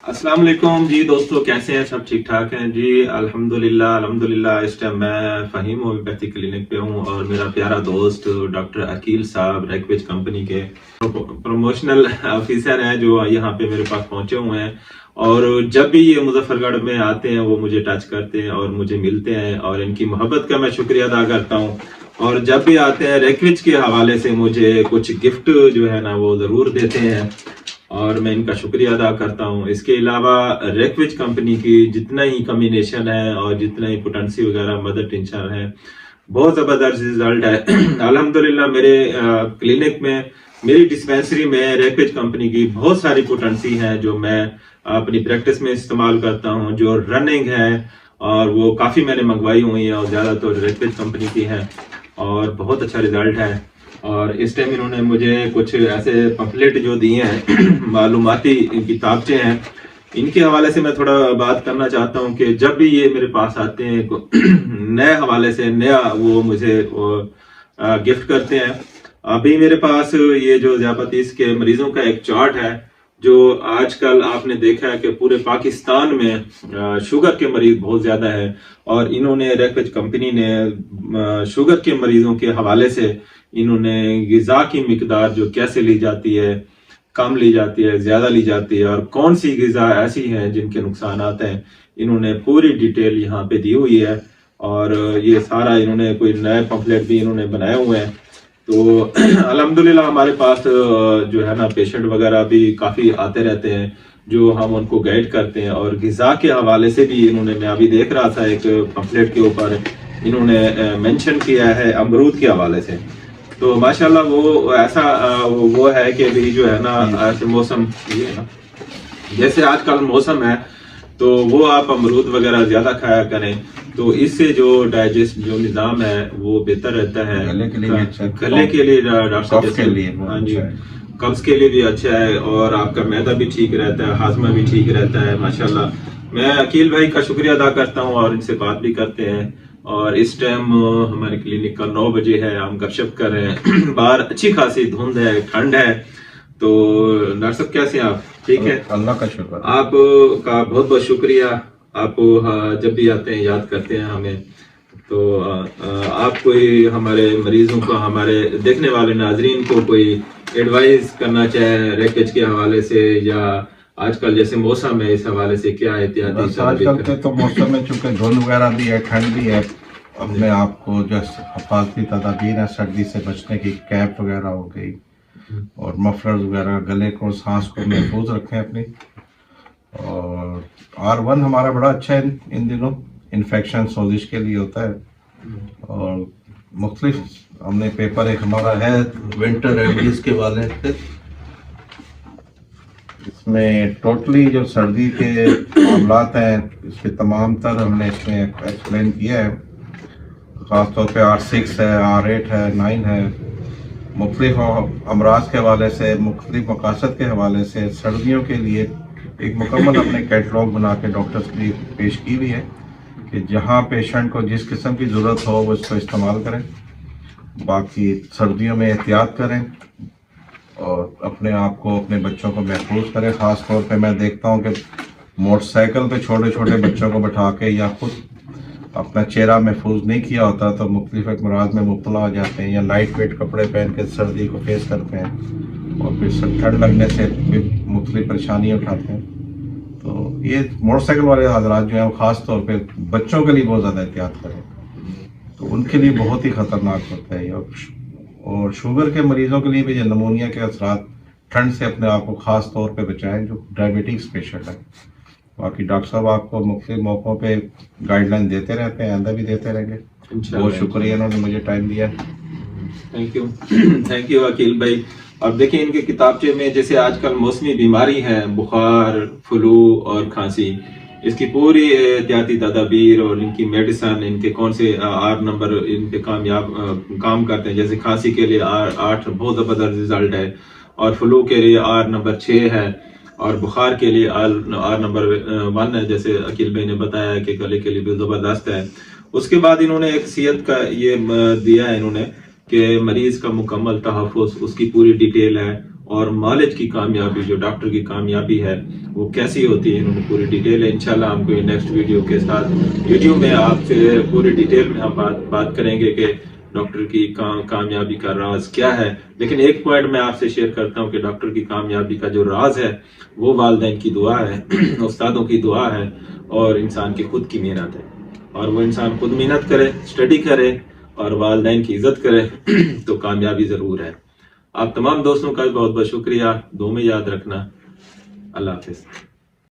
السلام علیکم جی دوستو، کیسے ہیں؟ سب ٹھیک ٹھاک ہیں جی؟ الحمدللہ اس ٹائم میں فہیم ہومیوپیتھی کلینک پہ ہوں اور میرا پیارا دوست ڈاکٹر عقیل صاحب ریکویج کمپنی کے پروموشنل آفیسر ہیں جو یہاں پہ میرے پاس پہنچے ہوئے ہیں، اور جب بھی یہ مظفر گڑھ میں آتے ہیں وہ مجھے ٹچ کرتے ہیں اور مجھے ملتے ہیں، اور ان کی محبت کا میں شکریہ ادا کرتا ہوں۔ اور جب بھی آتے ہیں ریکویج کے حوالے سے مجھے کچھ گفٹ جو ہے نا وہ ضرور دیتے ہیں، اور میں ان کا شکریہ ادا کرتا ہوں۔ اس کے علاوہ ریکویج کمپنی کی جتنا ہی کمبینیشن ہے اور جتنا ہی پوٹنسی وغیرہ مدر ٹینشن ہے، بہت زبردست رزلٹ ہے۔ الحمدللہ میرے کلینک میں، میری ڈسپینسری میں ریکویج کمپنی کی بہت ساری پوٹنسی ہیں جو میں اپنی پریکٹس میں استعمال کرتا ہوں، جو رننگ ہے، اور وہ کافی میں نے منگوائی ہوئی ہیں اور زیادہ تر ریکویج کمپنی کی ہیں، اور بہت اچھا رزلٹ ہے۔ اور اس ٹائم انہوں نے مجھے کچھ ایسے پمفلٹ جو دیے ہیں، معلوماتی کتابچے ہیں، ان کے حوالے سے میں تھوڑا بات کرنا چاہتا ہوں کہ جب بھی یہ میرے پاس آتے ہیں نئے حوالے سے نیا وہ مجھے گفٹ کرتے ہیں۔ ابھی میرے پاس یہ جو ذیابیطس کے مریضوں کا ایک چارٹ ہے، جو آج کل آپ نے دیکھا ہے کہ پورے پاکستان میں شوگر کے مریض بہت زیادہ ہے، اور انہوں نے ریکویج کمپنی نے شوگر کے مریضوں کے حوالے سے انہوں نے غذا کی مقدار جو کیسے لی جاتی ہے، کم لی جاتی ہے، زیادہ لی جاتی ہے، اور کون سی غذا ایسی ہیں جن کے نقصانات ہیں، انہوں نے پوری ڈیٹیل یہاں پہ دی ہوئی ہے۔ اور یہ سارا انہوں نے کوئی نئے پمفلٹ بھی انہوں نے بنائے ہوئے ہیں۔ تو الحمدللہ ہمارے پاس جو ہے نا پیشنٹ وغیرہ بھی کافی آتے رہتے ہیں جو ہم ان کو گائیڈ کرتے ہیں، اور غذا کے حوالے سے بھی انہوں نے، میں ابھی دیکھ رہا تھا ایک پمفلٹ کے اوپر انہوں نے مینشن کیا ہے امرود کے حوالے سے۔ تو ماشاءاللہ وہ ایسا وہ ہے کہ بھی جو ہے نا ایسے موسم یہ ہے نا، جیسے آج کل موسم ہے تو وہ آپ امرود وغیرہ زیادہ کھایا کریں، تو اس سے جو ڈائجسٹ جو نظام ہے وہ بہتر رہتا ہے، گلے کے لیے ڈاکٹر صاحب، ہاں جی، قبض کے لیے بھی اچھا ہے، اور آپ کا معدہ بھی ٹھیک رہتا ہے، ہاضمہ بھی ٹھیک رہتا ہے۔ ماشاءاللہ میں عقیل بھائی کا شکریہ ادا کرتا ہوں، اور ان سے بات بھی کرتے ہیں۔ اور اس ٹائم ہمارے کلینک کا 9 بجے ہے، ہم گپ شپ کر رہے ہیں، باہر اچھی خاصی دھند ہے، ٹھنڈ ہے۔ تو ڈاکٹر صاحب کیسے ہیں آپ؟ ٹھیک ہے، اللہ کا شکر۔ آپ کا بہت بہت شکریہ، آپ جب بھی آتے ہیں یاد کرتے ہیں ہمیں۔ تو آپ کوئی ہمارے مریضوں کو، ہمارے دیکھنے والے ناظرین کو کوئی ایڈوائز کرنا چاہیں ریکویج کے حوالے سے، یا آج کل جیسے موسم ہے اس حوالے سے کیا احتیاطی؟ آج کل کے تو موسم میں چونکہ دھند وغیرہ بھی ہے، ٹھنڈ بھی ہے، اپنے آپ کو جو حفاظتی تدابیر ہیں سردی سے بچنے کی، کیپ وغیرہ ہو گئی اور مفلرز وغیرہ، گلے کو، سانس کو محفوظ رکھیں اپنی۔ اور R1 ہمارا بڑا اچھا ہے ان دنوں، انفیکشن سوزش کے لیے ہوتا ہے، اور مختلف ہم نے پیپر ایک ہمارا ہے ونٹر ریمیڈیز کے والے سے، اس میں ٹوٹلی جو سردی کے معاملات ہیں اس کے تمام تر ہم نے اس میں ایکسپلین کیا ہے، خاص طور پہ R6 ہے، R8 ہے، 9 ہے، مختلف امراض کے حوالے سے، مختلف مقاصد کے حوالے سے سردیوں کے لیے ایک مکمل اپنے کیٹلاگ بنا کے ڈاکٹرز کے لیے پیش کی ہوئی ہے کہ جہاں پیشنٹ کو جس قسم کی ضرورت ہو وہ اس کو استعمال کریں۔ باقی سردیوں میں احتیاط کریں اور اپنے آپ کو، اپنے بچوں کو محفوظ کریں۔ خاص طور پہ میں دیکھتا ہوں کہ موٹر سائیکل پہ چھوٹے چھوٹے بچوں کو بٹھا کے یا خود اپنا چہرہ محفوظ نہیں کیا ہوتا تو مختلف امراض میں مبتلا ہو جاتے ہیں، یا لائٹ ویٹ کپڑے پہن کے سردی کو فیس کرتے ہیں اور پھر ٹھنڈ لگنے سے مختلف پریشانیاں اٹھاتے ہیں۔ تو یہ موٹر سائیکل والے حضرات جو ہیں وہ خاص طور پہ بچوں کے لیے بہت زیادہ احتیاط کریں، تو ان کے لیے بہت ہی خطرناک ہوتا ہے۔ اور شوگر کے مریضوں کے لیے بھی یہ نمونیا کے اثرات، ٹھنڈ سے اپنے آپ کو خاص طور پہ بچائیں جو ڈائبٹکس پیشنٹ ہے۔ باقی ڈاکٹر صاحب آپ کو مختلف موقعوں پہ گائیڈ لائن دیتے رہتے ہیں، آئندہ بھی دیتے رہیں گے۔ بہت شکریہ انہوں نے مجھے ٹائم دیا۔ تھینک یو عقیل بھائی۔ اب دیکھیں ان کے کتابچے میں جیسے آج کل موسمی بیماری ہے، بخار، فلو اور کھانسی، اس کی پوری احتیاطی تدابیر اور ان کی میڈیسن، ان کے کون سے R نمبر ان پہ کامیاب کام کرتے ہیں۔ جیسے کھانسی کے لیے R8 بہت زبردست رزلٹ ہے، اور فلو کے لیے R نمبر 6 ہے، اور بخار کے لیے R نمبر 1 ہے، جیسے عقیل بھائی نے بتایا کہ گلے کے لیے بھی زبردست ہے۔ اس کے بعد انہوں نے ایک صحت کا یہ دیا ہے انہوں نے کہ مریض کا مکمل تحفظ، اس کی پوری ڈیٹیل ہے، اور معالج کی کامیابی، جو ڈاکٹر کی کامیابی ہے وہ کیسی ہوتی ہے، انہوں نے پوری ڈیٹیل ہے. انشاءاللہ ہم کوئی نیکسٹ ویڈیو کے ساتھ ویڈیو میں آپ سے پوری ڈیٹیل میں ہم بات کریں گے کہ ڈاکٹر کی کامیابی کا راز کیا ہے. لیکن ایک پوائنٹ میں آپ سے شیئر کرتا ہوں کہ ڈاکٹر کی کامیابی کا جو راز ہے وہ والدین کی دعا ہے، استادوں کی دعا ہے اور انسان کی خود کی محنت ہے. اور وہ انسان خود محنت کرے، اسٹڈی کرے اور والدین کی عزت کرے تو کامیابی ضرور ہے. آپ تمام دوستوں کا بہت بہت شکریہ. دعا میں یاد رکھنا. اللہ حافظ.